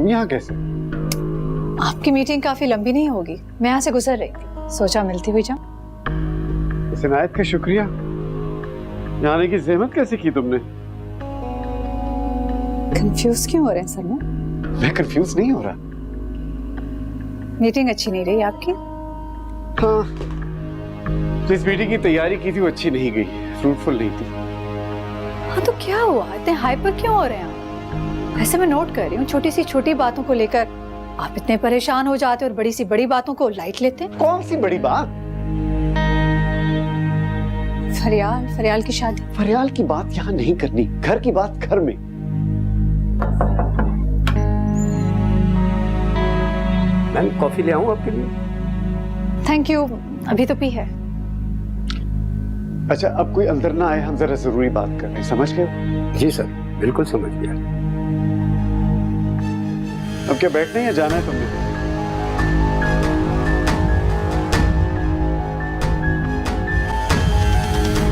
तुम यहाँ कैसे? आपकी मीटिंग काफी लंबी नहीं होगी, मैं यहाँ से गुजर रही थी, सोचा मिलती हुई जाऊं। इस इनायत का शुक्रिया। यहाँ आने की ज़हमत कैसे की तुमने? कंफ्यूज क्यों हो रहे हैं सलमान? मैं कंफ्यूज नहीं हो रहा। मीटिंग अच्छी नहीं रही आपकी? हाँ, जिस मीटिंग की तैयारी की थी वो अच्छी नहीं गई, फ्रूटफुल नहीं थी। हाँ तो क्या हुआ, इतने हाइपर क्यों हो रहे हैं आप? वैसे मैं नोट कर रही हूँ, छोटी सी छोटी बातों को लेकर आप इतने परेशान हो जाते और बड़ी सी बड़ी बातों को लाइट लेते हैं। कौन सी बड़ी बात? फरियाल की शादी। फरियाल की बात यहाँ नहीं करनी, घर की बात घर में। मैम कॉफी ले आऊं आपके लिए? थैंक यू, अभी तो पी है। अच्छा अब कोई अंदर ना आए, हम जरा जरूरी बात कर रहे हैं, समझ गए? जी सर, बिल्कुल समझ गया। अब क्या बैठना है या जाना है तुमने?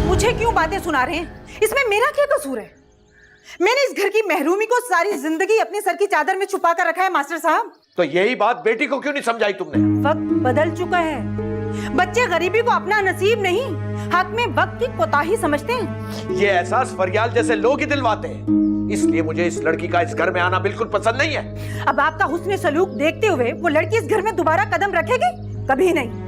मुझे क्यों बातें सुना रहे हैं? इसमें मेरा क्या कसूर है? मैंने इस घर की महरूमी को सारी जिंदगी अपने सर की चादर में छुपा कर रखा है मास्टर साहब। तो यही बात बेटी को क्यों नहीं समझाई तुमने? वक्त बदल चुका है। बच्चे गरीबी को अपना नसीब नहीं, हक में वक्त की कोताही समझते हैं। ये एहसास फरियाल जैसे लोग ही दिलवाते हैं, इसलिए मुझे इस लड़की का इस घर में आना बिल्कुल पसंद नहीं है। अब आपका हुस्न सलूक देखते हुए वो लड़की इस घर में दोबारा कदम रखेगी? कभी नहीं।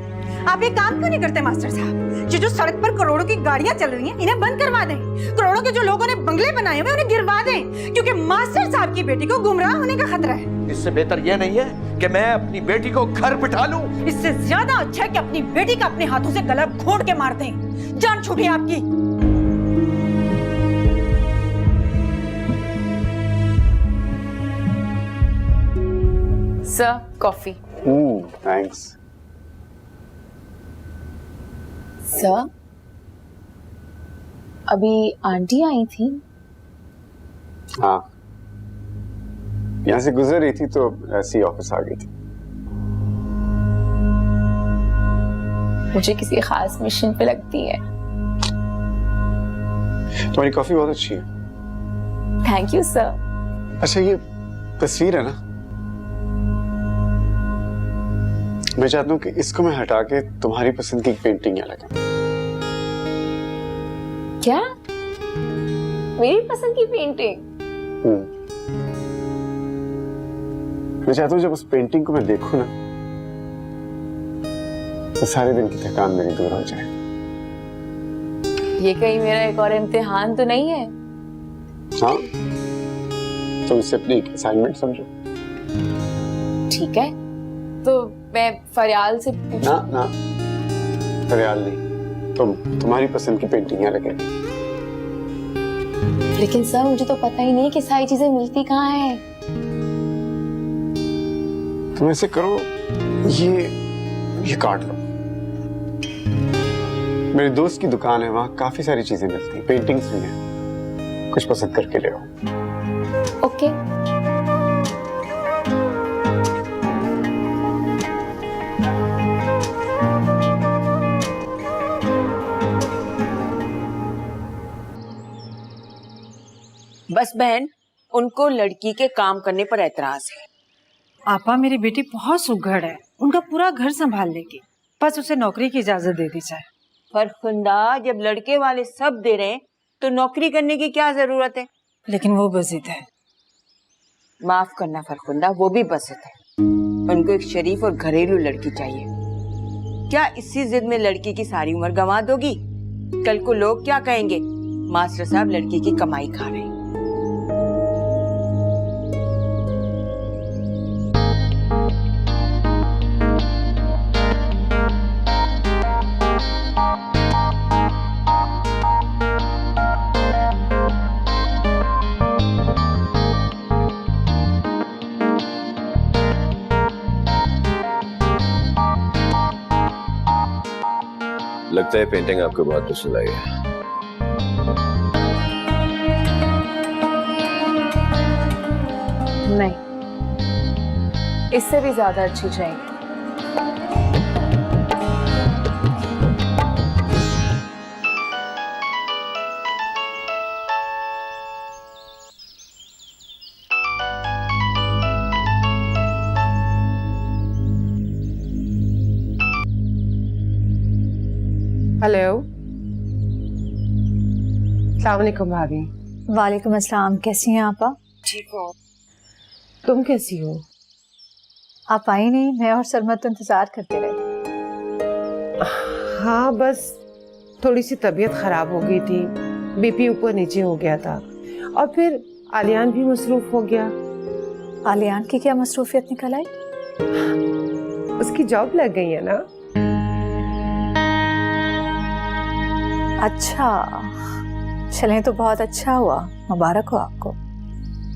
आप एक काम क्यों नहीं करते मास्टर साहब? जो सड़क पर करोड़ों की गाड़ियां चल रही हैं, इन्हें बंद करवा दें। करोड़ों के जो लोगों ने बंगले बनाए हुए उन्हें गिरवा दें, क्योंकि मास्टर साहब की बेटी को गुमराह होने का खतरा है। इससे बेहतर यह नहीं है कि मैं अपनी बेटी को घर बिठा लूं? इससे ज्यादा अच्छा है कि अपनी बेटी का अपने हाथों से गला घोंट के मार दें। जान छूटी आपकी। Sir, coffee. थैंक्स। सर, अभी आंटी आई थी। हाँ, यहाँ से गुजर रही थी तो ऐसी ऑफिस आ गई थी। मुझे किसी खास मिशन पे लगती है। तुम्हारी कॉफी बहुत अच्छी है। Thank you sir. अच्छा ये तस्वीर है ना, मैं चाहता हूँ कि इसको मैं हटा के तुम्हारी पसंद की पेंटिंग यहाँ लगाऊं। क्या? मेरी पसंद की पेंटिंग? मैं चाहता हूँ जब उस पेंटिंग को मैं देखूं ना, तो सारे दिन की थकान मेरी दूर हो जाए। ये कहीं मेरा एक और इम्तिहान तो नहीं है? हाँ, तुम इसे अपनी असाइनमेंट समझो। ठीक है, तो मैं फरियाल से ना ना, फरियाल नहीं, तुम्हारी पसंद की पेंटिंग यहाँ लगेगी। लेकिन सर मुझे तो पता ही नहीं कि सारी चीजें मिलती कहाँ हैं। तुम ऐसे करो, ये काट लो। मेरे दोस्त की दुकान है, वहाँ काफी सारी चीजें मिलती हैं, पेंटिंग्स भी हैं, कुछ पसंद करके ले आओ। ओके। बस बहन, उनको लड़की के काम करने पर एतराज है। आपा मेरी बेटी बहुत सुघड़ है, उनका पूरा घर संभाल लेगी, बस उसे नौकरी की इजाजत दे दी जाए। फरखुंदा, जब लड़के वाले सब दे रहे हैं तो नौकरी करने की क्या जरूरत है? लेकिन वो बज़िद है। माफ करना फरखुंदा, वो भी बज़िद है। उनको एक शरीफ और घरेलू लड़की चाहिए। क्या इसी जिद में लड़की की सारी उम्र गंवा दोगी? कल को लोग क्या कहेंगे? मास्टर साहब लड़की की कमाई खा रहे हैं। लगता है पेंटिंग आपको बहुत पसंद आई है। नहीं, इससे भी ज्यादा अच्छी चाहिए। अस्सलाम वालेकुम भाभी। वालेकुम अस्सलाम, कैसी हैं आपा? ठीक हो? तुम कैसी हो? आप आई नहीं, मैं और सरमत तो इंतजार करते रहे। हाँ, बस थोड़ी सी तबीयत खराब हो गई थी, बीपी ऊपर नीचे हो गया था, और फिर आलियान भी मसरूफ हो गया। आलियान की क्या मसरूफियत निकल आई? उसकी जॉब लग गई है ना। अच्छा, चलें तो बहुत अच्छा हुआ, मुबारक हो आपको।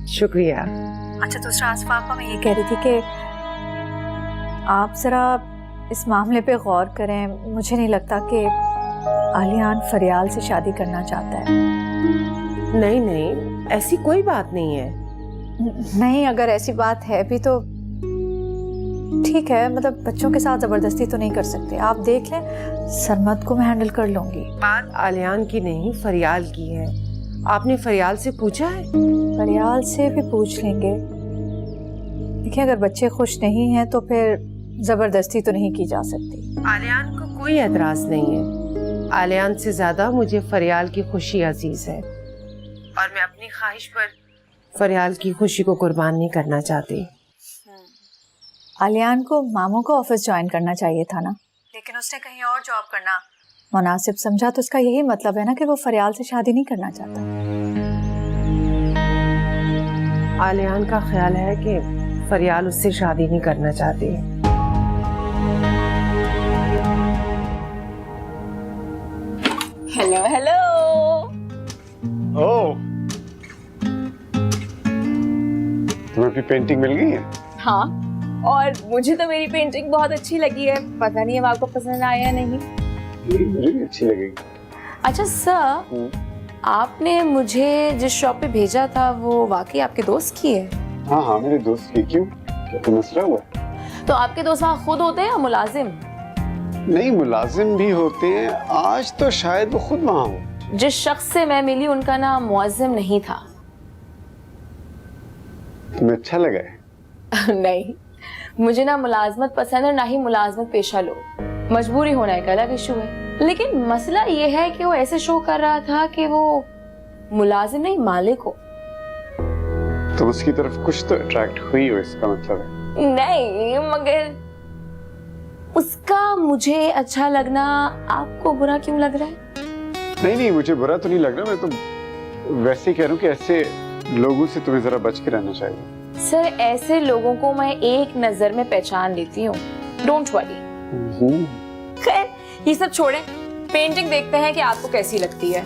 शुक्रिया। अच्छा, दूसरा आसफा आपा, मैं ये कह रही थी कि आप जरा इस मामले पे गौर करें। मुझे नहीं लगता कि आलियान फरियाल से शादी करना चाहता है। नहीं नहीं, ऐसी कोई बात नहीं है। नहीं, अगर ऐसी बात है भी तो ठीक है, मतलब बच्चों के साथ जबरदस्ती तो नहीं कर सकते। आप देख लें, सरमत को मैं हैंडल कर लूंगी। बात आलियान की नहीं, फरियाल की है। आपने फरियाल से पूछा है? फरियाल से भी पूछ लेंगे। देखिए, अगर बच्चे खुश नहीं हैं तो फिर जबरदस्ती तो नहीं की जा सकती। आलियान को कोई एतराज नहीं है। आलियान से ज्यादा मुझे फरियाल की खुशी अजीज है, और मैं अपनी ख्वाहिश पर फरियाल की खुशी को कुर्बान नहीं करना चाहती। आलियान को मामू का ऑफिस ज्वाइन करना चाहिए था ना, लेकिन उसने कहीं और जॉब करना मुनासिब समझा। तो इसका यही मतलब है ना कि वो फरियाल से शादी नहीं करना चाहता। आलियान का ख्याल है कि फरियाल उससे शादी नहीं करना चाहती। Hello hello. ओह, तुम्हें अपनी पेंटिंग मिल गई है? हाँ, और मुझे तो मेरी पेंटिंग बहुत अच्छी लगी है। पता नहीं अब आपको पसंद आया या नहीं। मुझे भी अच्छी लगेगी। अच्छा सर, आपने मुझे जिस शॉप पे भेजा था वो वाकई आपके दोस्त की है? हाँ हाँ, मेरे दोस्त की। क्यों, क्या कोई मसला हुआ? तो आपके दोस्त वहाँ खुद होते हैं या मुलाजिम? नहीं, मुलाजिम भी होते हैं। आज तो शायद वो खुद वहाँ हो। जिस शख्स से मैं मिली उनका नाम मुअज्जिम नहीं था। तुम्हें अच्छा लगा है? नहीं, मुझे ना मुलाजमत पसंद है, ना ही मुलाजमत पेशा लोग। मजबूरी होना एक अलग इशू है, लेकिन मसला ये है कि वो ऐसे शो कर रहा था कि वो मुलाजिम नहीं मालिक हो। तुम उसकी तरफ कुछ तो अट्रैक्ट हुई हो, इसका मतलब है। नहीं, मगर उसका मुझे अच्छा लगना आपको बुरा क्यों लग रहा है? नहीं नहीं, मुझे बुरा तो नहीं लग रहा। मैं तो वैसे ही कह रहा हूँ कि ऐसे लोगों से तुम्हें जरा बच के रहना चाहिए। सर, ऐसे लोगों को मैं एक नजर में पहचान लेती हूँ, डोंट वरी। खैर, ये सब छोड़ें, पेंटिंग देखते हैं कि आपको कैसी लगती है।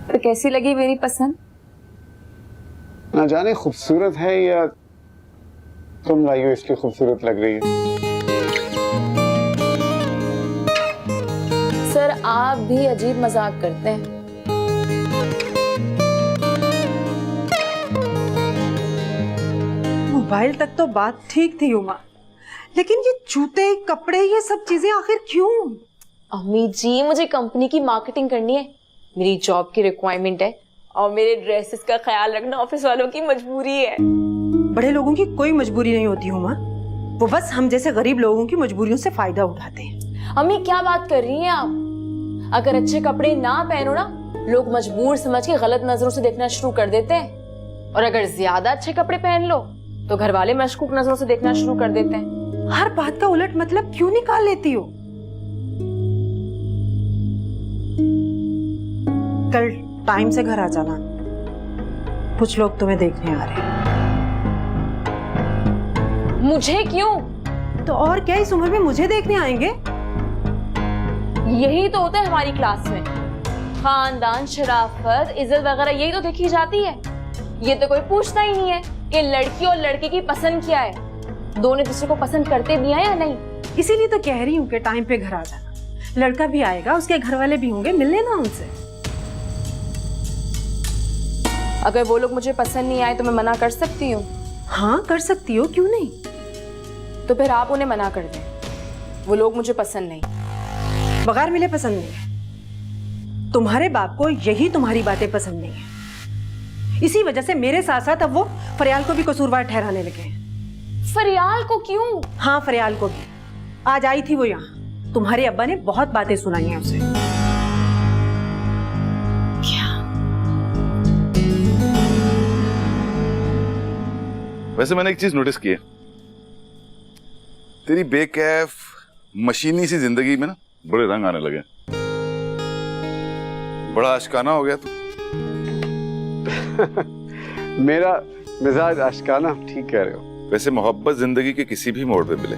तो कैसी लगी मेरी पसंद? ना जाने खूबसूरत है या तुम लाई हो इसलिए खूबसूरत लग रही है। सर, आप भी अजीब मजाक करते हैं। मोबाइल तक तो बात ठीक थी उमा, लेकिन ये जूते, कपड़े, ये सब चीजें आखिर क्यों? अम्मी जी, मुझे कंपनी की मार्केटिंग करनी है, मेरी जॉब की रिक्वायरमेंट है, और मेरे ड्रेसेस का ख्याल रखना ऑफिस वालों की मजबूरी है। बड़े लोगों की कोई मजबूरी नहीं होती उमा, वो बस हम जैसे गरीब लोगों की मजबूरियों से फायदा उठाते हैं। अम्मी, क्या बात कर रही हैं आप? अगर अच्छे कपड़े ना पहनो ना, लोग मजबूर समझ के गलत नजरों से देखना शुरू कर देते हैं, और अगर ज्यादा अच्छे कपड़े पहन लो तो घर वाले मशकूक नजरों से देखना शुरू कर देते हैं। हर बात का उलट मतलब क्यों निकाल लेती हो? कल टाइम से घर आ जाना, कुछ लोग तुम्हें देखने आ रहे हैं। मुझे क्यों? तो और क्या, इस उम्र में मुझे देखने आएंगे? यही तो होता है हमारी क्लास में, खानदान, शराफत, इज्जत वगैरह यही तो देखी जाती है। ये तो कोई पूछता ही नहीं है कि लड़की और लड़के की पसंद क्या है, दोनों दूसरे को पसंद करते भी हैं या नहीं। इसीलिए तो कह रही हूँ कि टाइम पे घर आ जाना। लड़का भी आएगा, उसके घर वाले भी होंगे, मिल लेना उनसे। अगर वो लोग मुझे पसंद नहीं आए तो मैं मना कर सकती हूँ? हाँ, कर सकती हो, क्यों नहीं? तो फिर आप उन्हें मना कर दें, वो लोग मुझे पसंद नहीं। बगैर मिले पसंद नहीं है तुम्हारे बाप को यही तुम्हारी बातें पसंद नहीं है। इसी वजह से मेरे साथ साथ अब वो फरियाल को भी कसूरवार ठहराने लगे हैं। फरियाल को क्यों? हाँ, फरियाल को भी। आज आई थी वो यहाँ, तुम्हारे अब्बा ने बहुत बातें सुनाई हैं उसे। वैसे मैंने एक चीज नोटिस की है, तेरी बेकैफ मशीनी सी जिंदगी में ना बड़े रंग आने लगे। बड़ा आशिकाना हो गया तू। मेरा मिजाज आशिकाना, ठीक कह रहे हो। वैसे मोहब्बत जिंदगी के किसी भी मोड़ पे मिले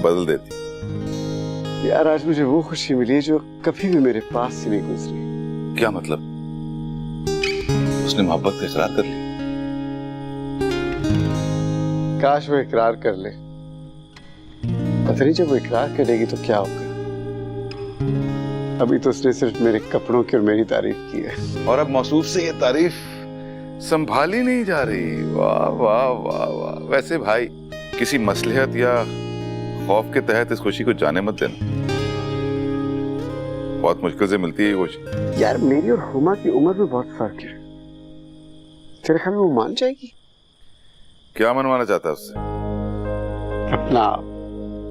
बदल देती। यार आज मुझे वो खुशी मिली है जो कभी भी मेरे पास से नहीं गुजरी। क्या मतलब? उसने मोहब्बत का इकरार कर लिया? काश वो इकरार कर ले। पता नहीं जब वो इकरार करेगी तो क्या होगा। अभी तो उसने सिर्फ मेरे कपड़ों की और मेरी तारीफ की है, और अब मौसूफ से ये तारीफ संभाली नहीं जा रही। वाह वाह वाह वाह। वैसे भाई, किसी मसलहत या खौफ के तहत इस खुशी को जाने मत देना। बहुत मुश्किल से मिलती है ये खुशी। यार मेरी और हुमा की उम्र में बहुत फर्क है। तेरे ख्याल में वो मान जाएगी? क्या मनवाना चाहता है उससे? अपना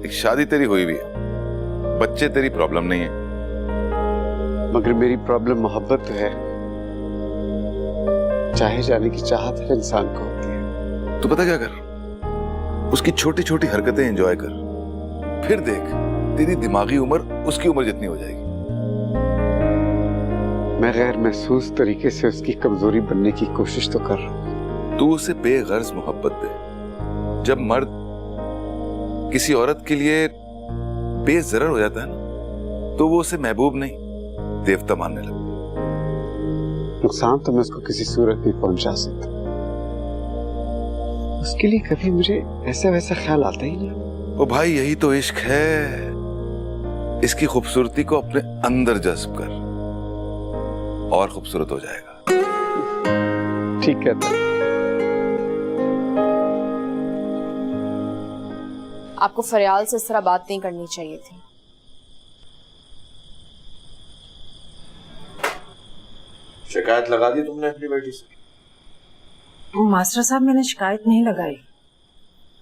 एक शादी तेरी हुई भी है, बच्चे तेरी प्रॉब्लम नहीं है। मगर मेरी प्रॉब्लम मोहब्बत तो है। चाहे जाने की चाहत हर इंसान को होती है। तू पता क्या कर, उसकी छोटी छोटी हरकतें एंजॉय कर, फिर देख तेरी दिमागी उम्र उसकी उम्र जितनी हो जाएगी। मैं गैर महसूस तरीके से उसकी कमजोरी बनने की कोशिश तो कर रहा हूं। तू उसे बेगर्ज मोहब्बत दे। जब मर्द किसी औरत के लिए बेजरर हो जाता है ना, तो वो उसे महबूब नहीं देवता मानने लगता। नुकसान तो मैं उसको किसी सूरत में पहुंचा सकता, उसके लिए कभी मुझे ऐसा वैसा ख्याल आता ही नहीं। ओ भाई, यही तो इश्क है। इसकी खूबसूरती को अपने अंदर जज्ब कर और खूबसूरत हो जाएगा। ठीक कहता है। आपको फरियाल से इस तरह बात नहीं करनी चाहिए थी। शिकायत लगा दी तुमने अपनी बेटी से? मास्टर साहब, मैंने शिकायत नहीं लगाई।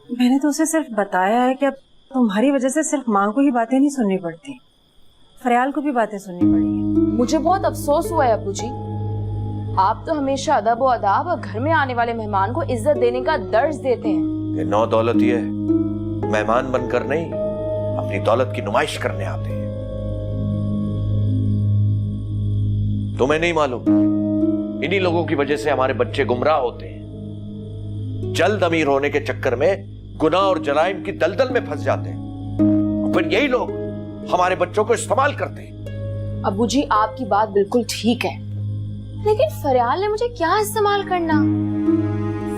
मैंने तो उसे सिर्फ बताया है कि अब तुम्हारी वजह से सिर्फ माँ को ही बातें नहीं सुननी पड़ती, फरियाल को भी बातें सुननी पड़ी है। मुझे बहुत अफसोस हुआ है अब्बू जी। आप तो हमेशा अदब और आदाब और घर में आने वाले मेहमान को इज्जत देने का दर्ज देते हैं। ये नौ दौलत ये मेहमान बनकर नहीं, अपनी दौलत की नुमाइश करने आते हैं। तुम्हें नहीं मालूम, इन्हीं लोगों की वजह से हमारे बच्चे गुमराह होते हैं। जल्द अमीर होने के चक्कर में गुनाह और जराइम की दलदल में फंस जाते हैं, और फिर यही लोग हमारे बच्चों को इस्तेमाल करते हैं। अब्बू जी, आपकी बात बिल्कुल ठीक है, लेकिन फरियाल ने मुझे क्या इस्तेमाल करना?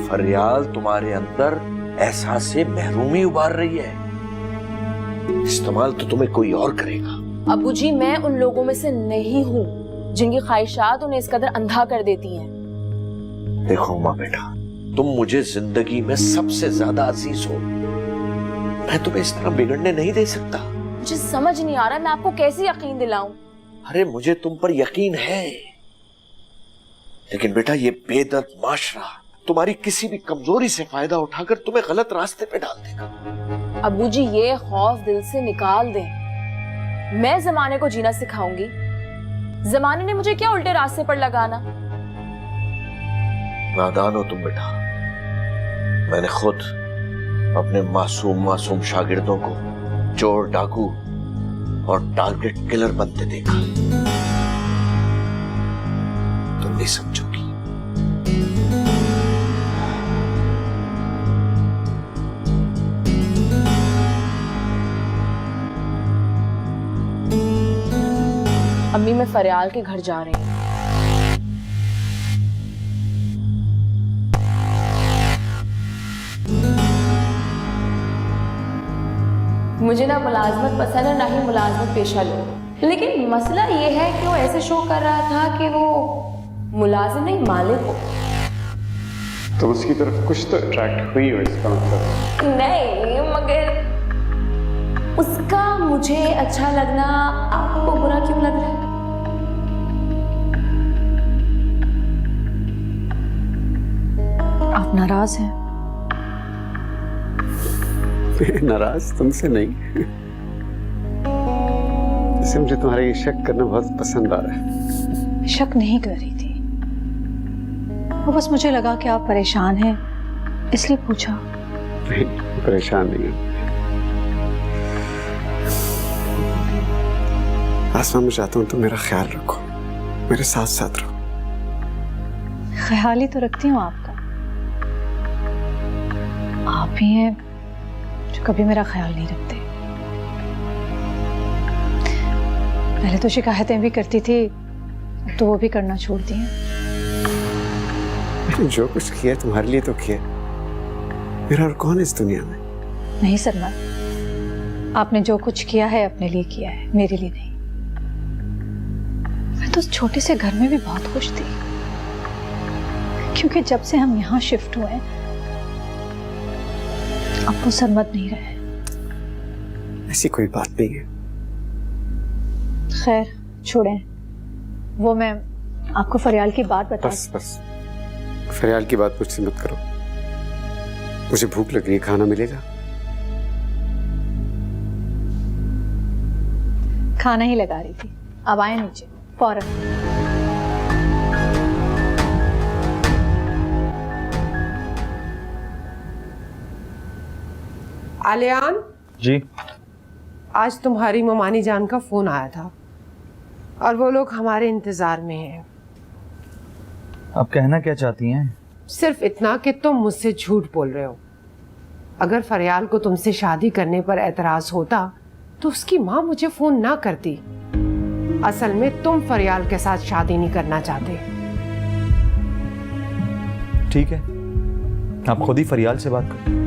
फरियाल तुम्हारे अंदर एहसास से महरूमी उबार रही है। इस्तेमाल तो तुम्हें कोई और करेगा। अब्बू जी, मैं उन लोगों में से नहीं हूँ जिनकी ख्वाहिशात उन्हें इस कदर अंधा कर देती हैं। देखो माँ बेटा, तुम मुझे जिंदगी में सबसे ज्यादा अजीज हो। मैं तुम्हें इस तरह बिगड़ने नहीं दे सकता। मुझे समझ नहीं आ रहा मैं आपको कैसे यकीन दिलाऊं। अरे मुझे तुम पर यकीन है, लेकिन बेटा ये बेदर्द माशरा तुम्हारी किसी भी कमजोरी से फायदा उठाकर तुम्हें गलत रास्ते पे डाल देगा। अब्बू जी, ये खौफ दिल से निकाल दें। मैं जमाने को जीना सिखाऊंगी, जमाने ने मुझे क्या उल्टे रास्ते पर लगाना। नादान हो तुम बेटा। मैंने खुद अपने मासूम शागिर्दों को चोर, डाकू और टारगेट किलर बनते देखा। तुम नहीं समझोगी। अम्मी, मैं फरियाल के घर जा रही हूँ। मुझे ना मुलाजमत पसंद है, ना ही मुलाजमत पेशा लोग। लेकिन मसला ये है कि वो ऐसे शो कर रहा था कि वो मुलाजिम नहीं मालिक हो। तो उसकी तरफ कुछ तो अट्रैक्ट हुई हो, इसका मतलब? नहीं, मगर उसका मुझे अच्छा लगना आपको बुरा क्यों लग रहा है? आप नाराज हैं? नाराज तुमसे नहीं, जैसे मुझे तुम्हारा ये शक करना बहुत पसंद आ रहा है। शक नहीं कर रही थी, वो बस मुझे लगा कि आप परेशान हैं इसलिए पूछा। नहीं, परेशान नहीं हूँ। आसमा, मैं चाहता हूँ तुम मेरा ख्याल रखो, मेरे साथ साथ रहो। ख्याल ही तो रखती हूँ आपका। आप ही हैं जो कभी मेरा ख्याल नहीं रखते। पहले तो शिकायतें भी करती थी, अब तो वो भी करना छोड़ दी हैं। मैंने जो कुछ किया तुम्हारे लिए तो किया, मेरा और कौन है इस दुनिया में? नहीं सरमद, आपने जो कुछ किया है अपने लिए किया है, मेरे लिए नहीं। मैं तो उस छोटे से घर में भी बहुत खुश थी, क्योंकि जब से हम यहाँ शिफ्ट हुए अब वो सरमद नहीं रहे। ऐसी कोई बात नहीं है। खैर छोड़ें, वो मैं आपको फरियाल की बात बता। बस बस, फरियाल की बात मुझसे मत करो। मुझे भूख लग रही है, खाना मिलेगा? खाना ही लगा रही थी, अब आए नीचे फौरन। आलियान जी, आज तुम्हारी ममानी जान का फोन आया था और वो लोग हमारे इंतजार में हैं। आप कहना क्या चाहती हैं? सिर्फ इतना कि तुम मुझसे झूठ बोल रहे हो। अगर फरियाल को तुमसे शादी करने पर एतराज होता तो उसकी माँ मुझे फोन ना करती। असल में तुम फरियाल के साथ शादी नहीं करना चाहते। ठीक है, आप खुद ही फरियाल से बात करो,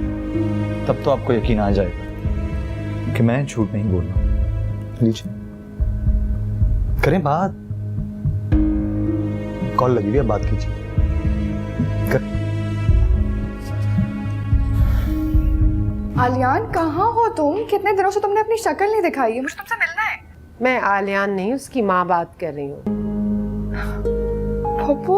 तब तो आपको यकीन आ जाएगा कि मैं झूठ नहीं बोल रहा हूं। लीजिए, करें बात। कॉल लगी हुई है, बात कीजिए। आलियान, कहाँ हो तुम? कितने दिनों से तुमने अपनी शक्ल नहीं दिखाई है, मुझे तुमसे मिलना है। मैं आलियान नहीं, उसकी माँ बात कर रही हूँ। पप्पू,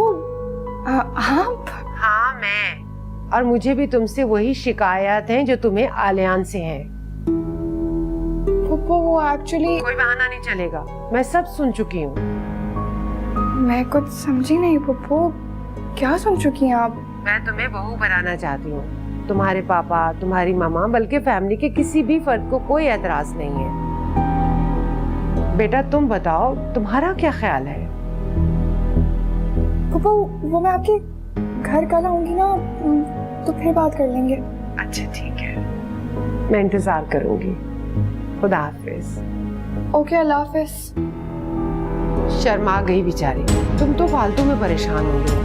आप? हाँ मैं, और मुझे भी तुमसे वही शिकायत है जो तुम्हें आलियान से है। पप्पू, वो एक्चुअली कोई बहाना नहीं चलेगा, मैं सब सुन चुकी हूँ। मैं कुछ समझी नहीं पप्पू, क्या सुन चुकी हैं आप? मैं तुम्हें बहू बनाना चाहती हूँ। तुम्हारे पापा, तुम्हारी मामा, बल्कि फैमिली के किसी भी फर्द को कोई एतराज नहीं है। बेटा तुम बताओ, तुम्हारा क्या ख्याल है? पप्पू, वो मैं आपके घर कल आऊंगी ना, तो फिर बात कर लेंगे। अच्छा ठीक है, मैं इंतजार करूंगी। खुदा हाफिज। ओके, अल्लाह हाफिज। शर्मा गई बेचारी, तुम तो फालतू में परेशान हो गई।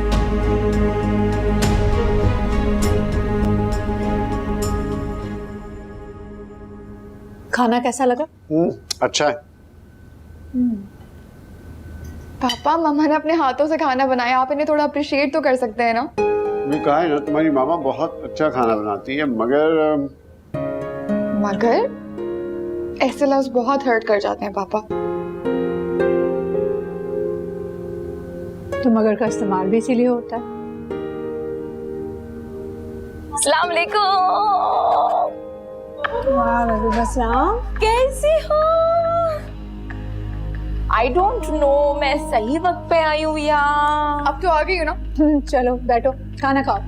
खाना कैसा लगा? अच्छा है। पापा, मम्मा ने अपने हाथों से खाना बनाया, आप इन्हें थोड़ा अप्रिशिएट तो कर सकते हैं ना? मैं कहा है ना, तुम्हारी मामा बहुत अच्छा खाना बनाती है, मगर ऐसे लफ्ज बहुत हर्ट कर जाते हैं पापा। तो मगर का इस्तेमाल भी इसीलिए होता है। अस्सलाम वालेकुम। वालेकुम अस्सलाम। कैसी हो? आई डोंट नो, मैं सही वक्त पे आई हूँ या? अब तो आ गई हो ना। चलो बैठो, खाना खाओ।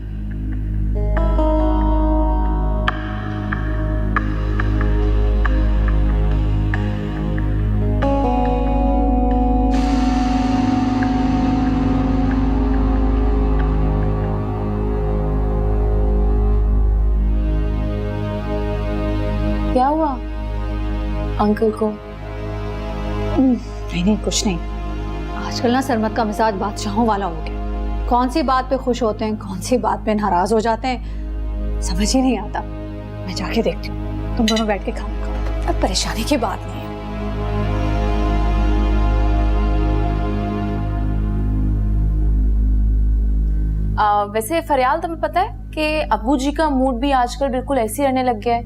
क्या हुआ अंकल को? नहीं कुछ नहीं। आजकल ना सरमद का मिजाज बादशाहों वाला हो गया। कौन सी बात पे खुश होते हैं, कौन सी बात पे नाराज हो जाते हैं, समझ ही नहीं आता। मैं जाके देखती हूँ, तुम दोनों बैठ के खाना खाओ। अब परेशानी की बात नहीं है। वैसे फरियाल, तुम्हें पता है कि अब्बू जी का मूड भी आजकल बिल्कुल ऐसे रहने लग गया है?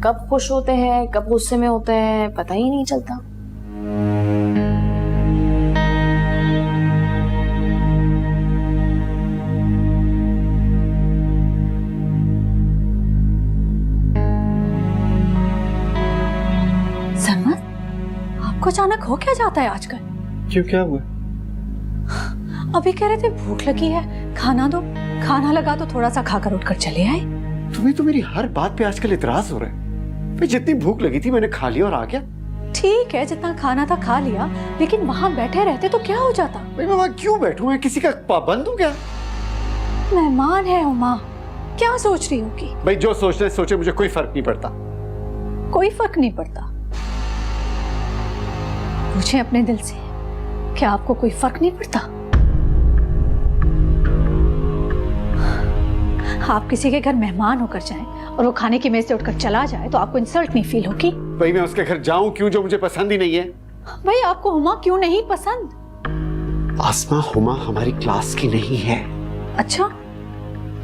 कब खुश होते हैं, कब गुस्से में होते हैं, पता ही नहीं चलता। सरमत, आपको अचानक हो क्या जाता है आजकल? क्यों, क्या हुआ? अभी कह रहे थे भूख लगी है, खाना दो। खाना लगा तो थोड़ा सा खाकर उठकर चले आए। तुम्हें तो मेरी हर बात पे आजकल इतराज हो रहा है। भाई जितनी भूख लगी थी मैंने खा लिया और आ गया। ठीक है, जितना खाना था खा लिया, लेकिन वहां बैठे रहते तो क्या हो जाता? भाई मैं वहां क्यों बैठूं? मैं किसी का पाबंद हूं क्या? मेहमान है उमा, क्या सोच रही होगी? भाई जो सोचना है सोचे, मुझे कोई फर्क नहीं पड़ता। कोई फर्क नहीं पड़ता? पूछे अपने दिल से, क्या आपको कोई फर्क नहीं पड़ता? आप किसी के घर मेहमान होकर जाएं और वो खाने की मेज से उठकर चला जाए तो आपको इंसल्ट नहीं फील होगी? भाई मैं उसके घर जाऊं क्यों जो मुझे पसंद ही नहीं है? भाई आपको हुमा क्यों नहीं पसंद? आसमा, हुमा हमारी क्लास की नहीं है। अच्छा,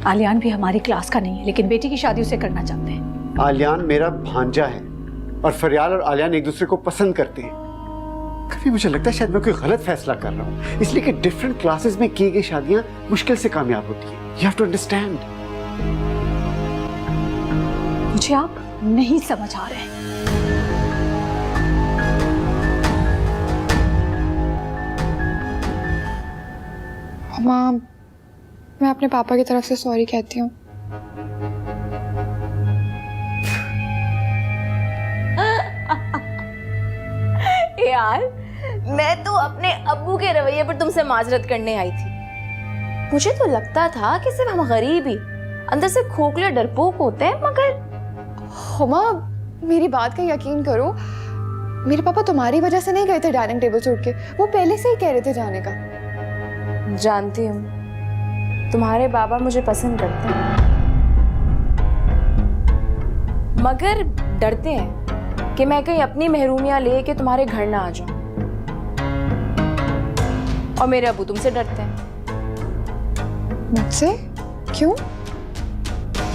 आलियान भी हमारी क्लास का नहीं है, लेकिन बेटी की शादी उसे करना चाहते हैं। आलियान मेरा भांजा है और फरियाल और आलियान एक दूसरे को पसंद करते हैं। कभी मुझे लगता है शायद मैं कोई गलत फैसला कर रहा हूँ, इसलिए कि डिफरेंट क्लासेस में की गई शादियां मुश्किल से कामयाब होती हैं। You have to understand। मुझे आप नहीं समझ आ रहे। माँ, मैं अपने पापा की तरफ से सॉरी कहती हूँ। यार, मैं तो अपने अब्बू के रवैये पर तुमसे माजरत करने आई थी। मुझे तो लगता था कि सिर्फ हम गरीब ही अंदर से खोखले डरपोक होते हैं, मगर हुमा, मेरी बात का यकीन करो, मेरे पापा तुम्हारी वजह से नहीं गए थे डाइनिंग टेबल से उठ के। वो पहले से ही कह रहे थे जाने का। जानती हूँ तुम्हारे बाबा मुझे पसंद करते हैं, मगर डरते हैं कि मैं कहीं अपनी महरूमियां लेके तुम्हारे घर ना आ जाऊं। और मेरे अब्बू तुमसे डरते हैं। मुझसे? क्यों?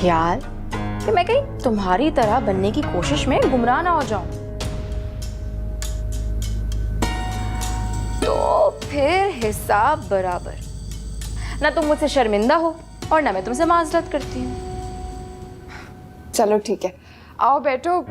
यार, कि मैं कहीं तुम्हारी तरह बनने की कोशिश में गुमराह ना हो जाऊं। तो फिर हिसाब बराबर। ना तुम मुझसे शर्मिंदा हो और ना मैं तुमसे माजरत करती हूँ। चलो ठीक है, आओ बैठो।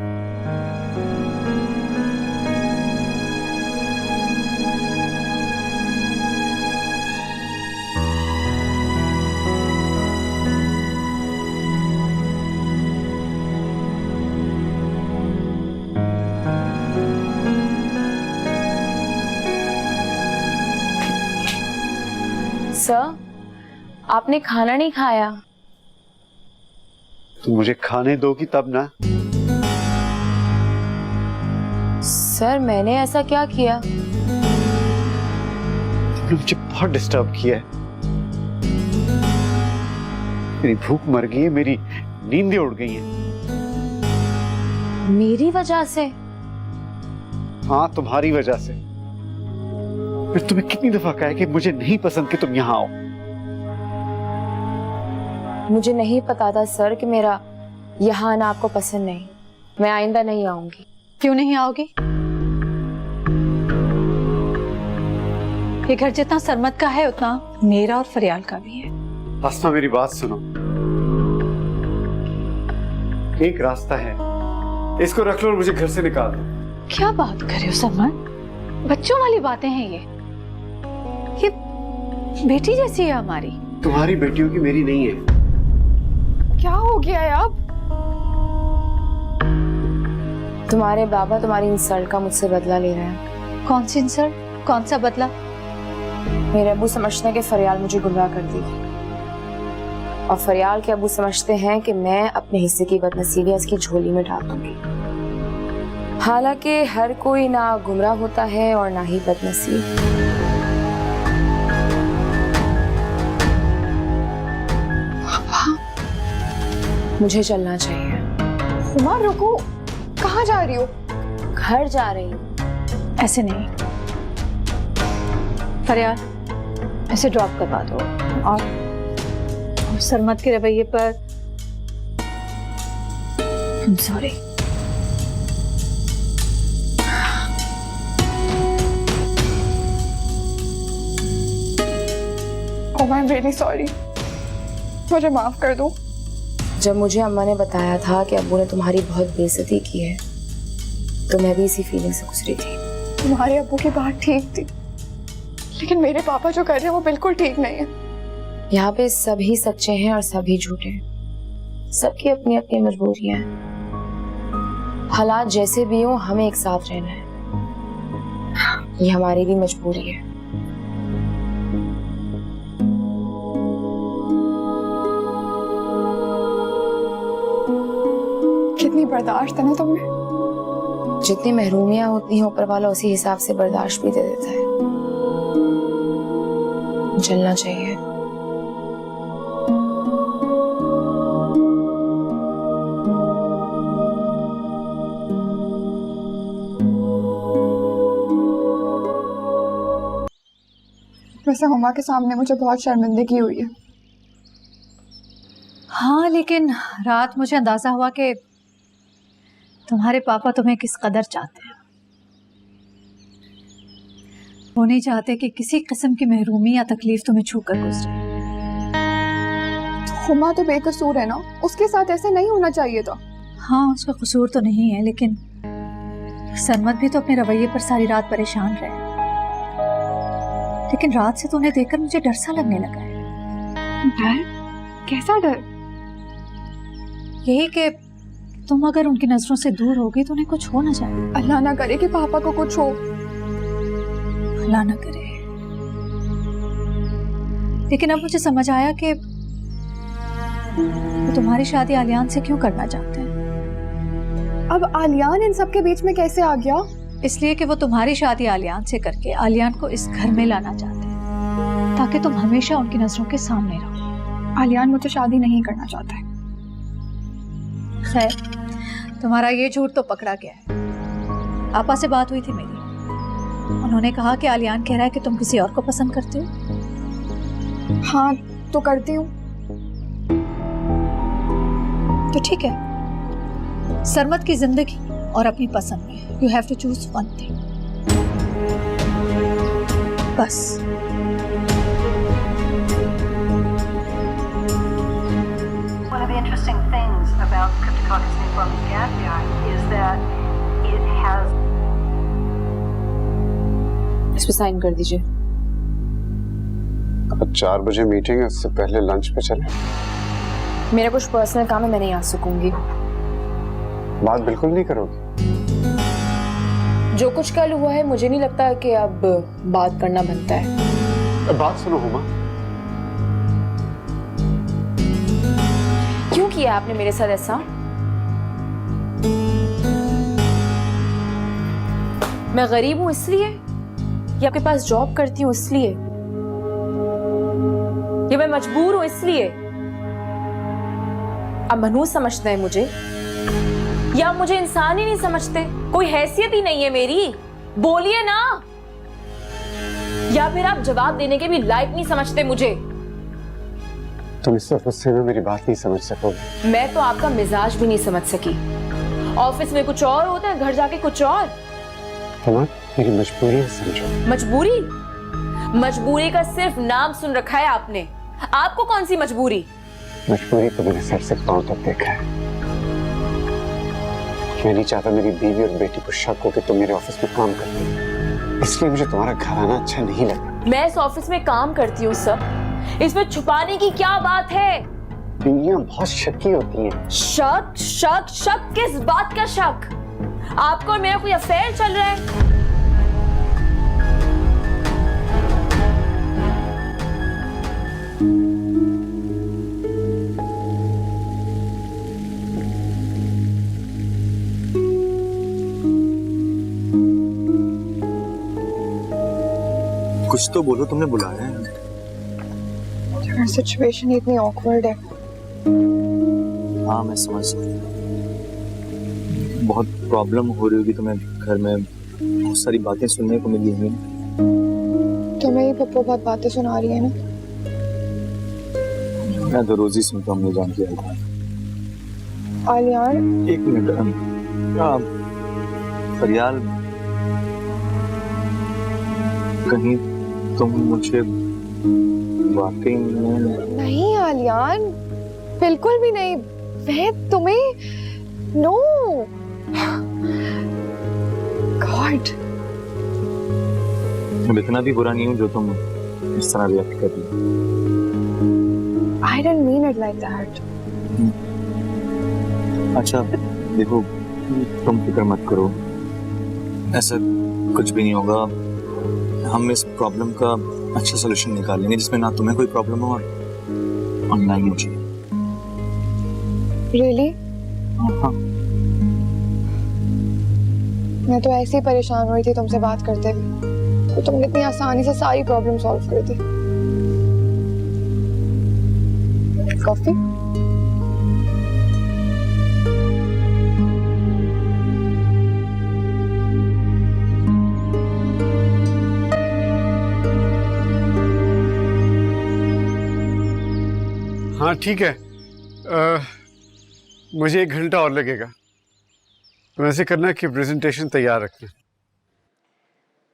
सर, आपने खाना नहीं खाया। तुम मुझे खाने दोगी तब ना। सर, मैंने ऐसा क्या किया? तुमने मुझे बहुत डिस्टर्ब किया है। मेरी भूख मर गई है, मेरी नींदें उड़ गई हैं। मेरी वजह से? हाँ, तुम्हारी वजह से। फिर तुम्हें कितनी दफा कहा है कि मुझे नहीं पसंद कि तुम यहाँ आओ। मुझे नहीं पता था सर कि मेरा यहाँ आना आपको पसंद नहीं। मैं आइंदा नहीं आऊंगी। क्यों नहीं आओगी? ये घर जितना सरमत का है उतना मेरा और फरियाल का भी है। आसमा, मेरी बात सुनो। एक रास्ता है, इसको रख लो और मुझे घर से निकाल दो। क्या बात कर रहे हो सरमत? बच्चों वाली बातें हैं ये बेटी जैसी है हमारी। तुम्हारी बेटियों की, मेरी नहीं है। क्या हो गया है अब? तुम्हारे बाबा तुम्हारी इंसल्ट का मुझसे बदला ले रहे हैं। कौन सी इंसल्ट? कौन सा बदला? मेरे अब्बू समझते हैं कि फरियाल मुझे गुमराह कर देगी, और फरियाल के अब्बू समझते हैं कि मैं अपने हिस्से की बदनसीबियां इसकी झोली में डाल दूंगी। हालांकि हर कोई ना गुमराह होता है और ना ही बदनसीब। मुझे चलना चाहिए। हुमा रुको, कहाँ जा रही हो? घर जा रही हूँ। ऐसे नहीं, फरियाल ऐसे ड्रॉप करवा दो। और सरमत के रवैये पर sorry. Huma, I am really sorry, मुझे माफ कर दो। जब मुझे अम्मा ने बताया था कि अब्बू ने तुम्हारी बहुत बेइज्जती की है, तो मैं भी इसी फीलिंग से गुजरी थी। तुम्हारे अब्बू की बात ठीक थी, लेकिन मेरे पापा जो कर रहे हैं वो बिल्कुल ठीक नहीं है। यहाँ पे सभी सच्चे हैं और सभी झूठे हैं। सबकी अपनी अपनी मजबूरियां हैं। हालात जैसे भी हो, हमें एक साथ रहना है। ये हमारी भी मजबूरी है। कितनी बर्दाश्त है ना तुमने। जितनी महरूमियां होती हैं, ऊपर वाला उसी हिसाब से बर्दाश्त भी दे देता है। चलना चाहिए। वैसे हुमा के सामने मुझे बहुत शर्मिंदगी हुई है। हाँ, लेकिन रात मुझे अंदाजा हुआ कि तुम्हारे पापा तुम्हें किस कदर चाहते हैं। वो नहीं चाहते कि किसी किस्म की महरूमी या तकलीफ तुम्हें छूकर गुजरे। हुमा तो बेकसूर है ना, उसके साथ ऐसे नहीं होना चाहिए था। हाँ, उसका कसूर तो नहीं है, लेकिन सरमद भी तो अपने रवैये पर सारी रात परेशान रहे। लेकिन रात से तो उन्हें देखकर मुझे डर सा लगने लगा है। डर? कैसा डर? यही कि तुम अगर उनकी नजरों से दूर होगी तो उन्हें कुछ हो ना जाए। अल्लाह ना करे कि पापा को कुछ हो। अल्लाह ना करे। लेकिन अब मुझे समझ आया कि वो तुम्हारी शादी आलियान से क्यों करना चाहते हैं। अब आलियान इन सब के बीच में कैसे आ गया? इसलिए कि वो तुम्हारी शादी आलियान से करके आलियान को इस घर में लाना चाहते हैं, ताकि तुम हमेशा उनकी नजरों के सामने रहो। आलियान मुझे शादी नहीं करना चाहता है। खैर, तुम्हारा ये झूठ तो पकड़ा गया है। आपा से बात हुई थी मेरी। उन्होंने कहा कि आलियान कह रहा है कि तुम किसी और को पसंद करते हो। हाँ, तो करती हूँ। तो ठीक है, सरमद की जिंदगी और अपनी पसंद में you have to choose one thing. बस। One of the interesting things about Cryptococcus nephromis gaffii is that it has. इस पे साइन कर दीजिए। अब 4 बजे मीटिंग है, उससे पहले लंच पे चले। मेरा कुछ पर्सनल काम है, मैं नहीं आ सकूंगी। बात बिल्कुल नहीं करोगी? जो कुछ कल हुआ है, मुझे नहीं लगता कि अब बात करना बनता है। बात सुनो हुमा, क्यों किया आपने मेरे साथ ऐसा? मैं गरीब हूं इसलिए, या आपके पास जॉब करती हूं इसलिए, या मैं मजबूर हूं इसलिए? आप मनहूस समझते हैं मुझे, या मुझे इंसान ही नहीं समझते? कोई हैसियत ही नहीं है मेरी? बोलिए ना। या फिर आप जवाब देने के भी लायक नहीं समझते मुझे? तुम इस गुस्से में मेरी बात नहीं समझ सकोगे। मैं तो आपका मिजाज भी नहीं समझ सकी। ऑफिस में कुछ और होता है, घर जाके कुछ और। हुमा, मेरी मजबूरी समझो। मजबूरी? मजबूरी का सिर्फ नाम सुन रखा है आपने। आपको कौन सी मजबूरी? मजबूरी तो मैंने सर से पांव तक देखा है। मैं नहीं चाहता मेरी बीवी और बेटी को शक हो कि तुम मेरे ऑफिस में काम करती हो, इसलिए मुझे तुम्हारा घर आना अच्छा नहीं लगा। मैं इस ऑफिस में काम करती हूँ सर, इसमें छुपाने की क्या बात है? बीवियां बहुत शक्की होती हैं। शक शक शक? किस बात का शक? आपको और मेरा कोई अफेयर चल रहा है? कुछ तो बोलो, तुमने बुलाया है। यार, सिचुएशन इतनी ऑकवर्ड है। हाँ, मैं समझ सकता हूँ। बहुत प्रॉब्लम हो रही होगी तुम्हें घर में, बहुत सारी बातें सुनने को मिली हुई। तुम्हें ही पप्पू बहुत बातें सुना रही है ना। मैं तो रोज ही सुनता हूँ, जान के आलियान, एक मिनट। क्या फरियाल, कहीं तुम मुझे वाकई में नहीं आलियान, बिल्कुल भी नहीं। वह तुम्हें नो गॉड, मैं इतना भी बुरा नहीं हूँ जो तुम इस तरह रिएक्ट कर रही हो। I didn't mean it like that. अच्छा देखो, तुम फिक्र मत करो, ऐसा कुछ भी नहीं होगा। हम इस प्रॉब्लम का अच्छा सलूशन निकाल लेंगे जिसमें ना तुम्हें कोई प्रॉब्लम हो और ना ही मुझे। रियली? हाँ। मैं तो ऐसे ही परेशान हो रही थी तुमसे बात करते हुए, तो तुमने इतनी आसानी से सारी प्रॉब्लम सॉल्व कर दी। कॉफी? हाँ ठीक है, मुझे 1 घंटा और लगेगा। तो ऐसे करना कि प्रेजेंटेशन तैयार रखना।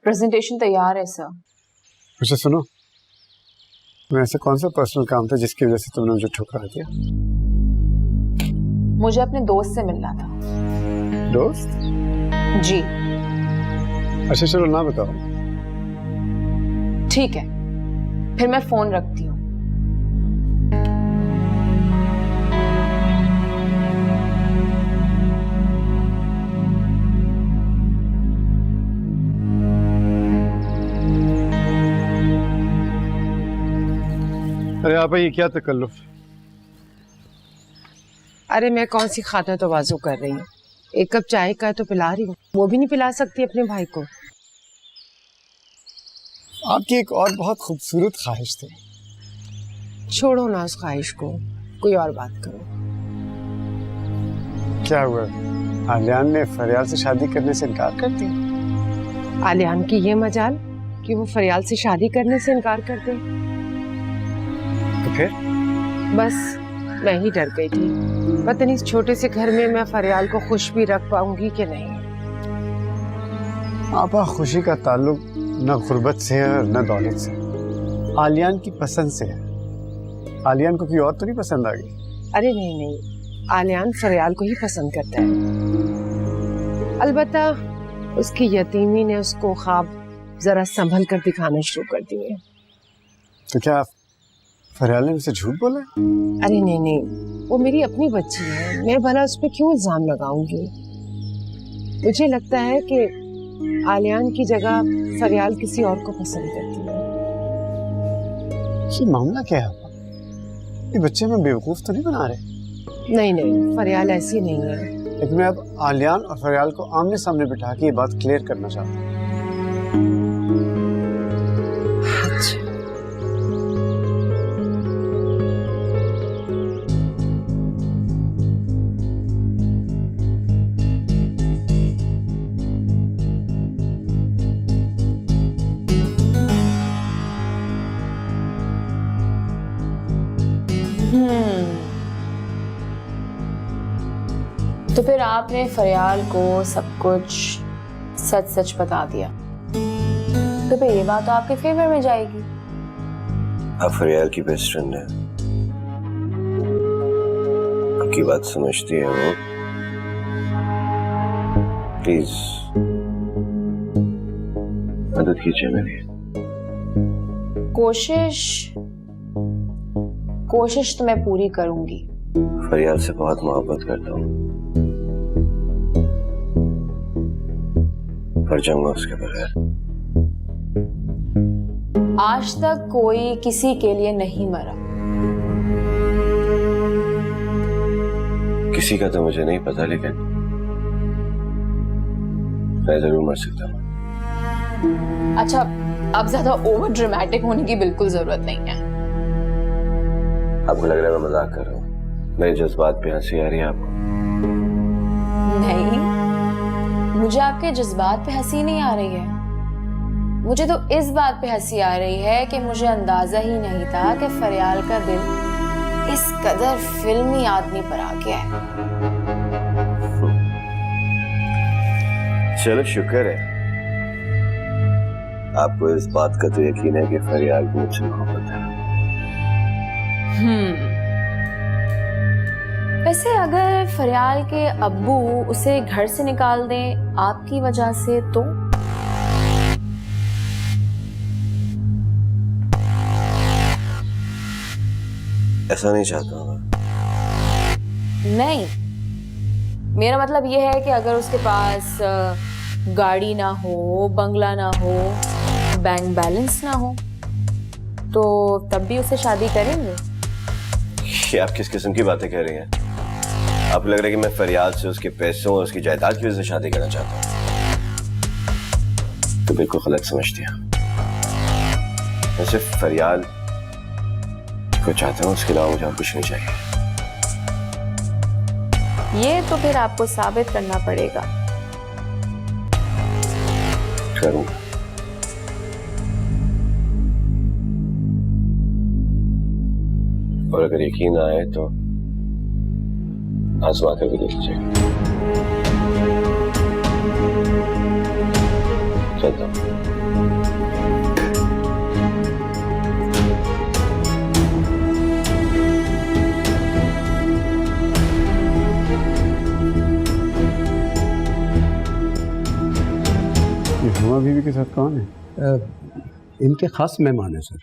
प्रेजेंटेशन तैयार है सर। मुझे सुनो, मैं ऐसा कौन सा पर्सनल काम था जिसकी वजह से तुमने मुझे ठुकरा दिया? मुझे अपने दोस्त से मिलना था। दोस्त? जी। अच्छा चलो ना बताओ। ठीक है, फिर मैं फोन रखती हूँ। अरे आप ये क्या तकल्लुफ? अरे मैं कौन सी खातर तवाज़ु कर रही हूँ, 1 कप चाय का तो पिला रही हूँ, वो भी नहीं पिला सकती अपने भाई को। आपकी एक और बहुत खूबसूरत ख्वाहिश थी। छोड़ो ना उस ख्वाहिश को, कोई और बात करो। क्या हुआ? आलियान ने फरियाल से शादी करने से इनकार कर दिया? आलियान की ये मजाल कि वो फरियाल से शादी करने से इनकार कर दे। तो फिर? बस मैं ही डर गई थी, पता नहीं इस छोटे से घर में मैं फरियाल को खुश भी रख पाऊंगी कि नहीं। आपा, खुशी का ताल्लुक न गुर्बत से है और न दौलत से, आलियान की पसंद से है। आलियान को कोई और तो नहीं पसंद आ गई? अरे नहीं नहीं, आलियान फरियाल को ही पसंद करता है। अलबत्ता उसकी यतीमी ने उसको ख्वाब जरा संभल कर दिखाना शुरू कर दिए। तो क्या फरियाल ने मुझसे झूठ बोला? अरे नहीं नहीं, वो मेरी अपनी बच्ची है, मैं भला उस पर क्यों इल्जाम लगाऊंगी। मुझे लगता है कि आलियान की जगह फरियाल किसी और को पसंद करती है। ये मामला क्या है? ये बच्चे में बेवकूफ तो नहीं बना रहे? नहीं नहीं, फरियाल ऐसी नहीं है। लेकिन मैं अब आलियान और फरियाल को आमने सामने बिठा के ये बात क्लियर करना चाहता हूँ। अच्छा। तो फिर आपने फरियाल को सब कुछ सच सच बता दिया, तो फिर ये बात तो आपके फेवर में जाएगी। आप फरियाल की बेस्ट फ्रेंड है, आपकी बात समझती है वो। प्लीज मदद कीजिए मेरी। कोशिश तो मैं पूरी करूंगी। फरियाल से बहुत मोहब्बत करता हूँ, मर जाऊंगा उसके बगैर। आज तक कोई किसी के लिए नहीं मरा। किसी का तो मुझे नहीं पता, लेकिन मैं जरूर मर सकता हूँ। अच्छा, अब ज्यादा ओवर ड्रामेटिक होने की बिल्कुल जरूरत नहीं है। आपको लग रहा है मैं मजाक कर रहा हूँ? मेरे जज्बात पे हंसी आ रही है आपको? नहीं, मुझे आपके जज्बात पे हंसी नहीं आ रही है। मुझे तो इस बात पे हंसी आ रही है कि मुझे अंदाजा ही नहीं था कि फरियाल का दिल इस कदर फिल्मी आदमी पर आ गया है। चलो शुक्र है, आपको इस बात का तो यकीन है कि फरियाल को मुझसे मोहब्बत है? वैसे अगर फरियाल के अब्बू उसे घर से निकाल दें आपकी वजह से तो ऐसा नहीं चाहता मैं। नहीं, मेरा मतलब ये है कि अगर उसके पास गाड़ी ना हो, बंगला ना हो, बैंक बैलेंस ना हो, तो तब भी उससे शादी करेंगे? ये आप किस किस्म की बातें कह रही हैं? आपको लग रहा है कि मैं फरियाल से उसके पैसों और उसकी जायदाद की वजह से शादी करना चाहता हूँ? तो बिल्कुल गलत समझती हैं। मैं सिर्फ फरियाल को चाहता हूँ, उसके अलावा मुझे और कुछ नहीं चाहिए। ये तो फिर आपको साबित करना पड़ेगा। करूँगा। और अगर यकीन आए तो आजमा कर भी देख लीजिएगा। चलता हूँ। ये हुमा बीवी के साथ कौन है? इनके खास मेहमान है सर।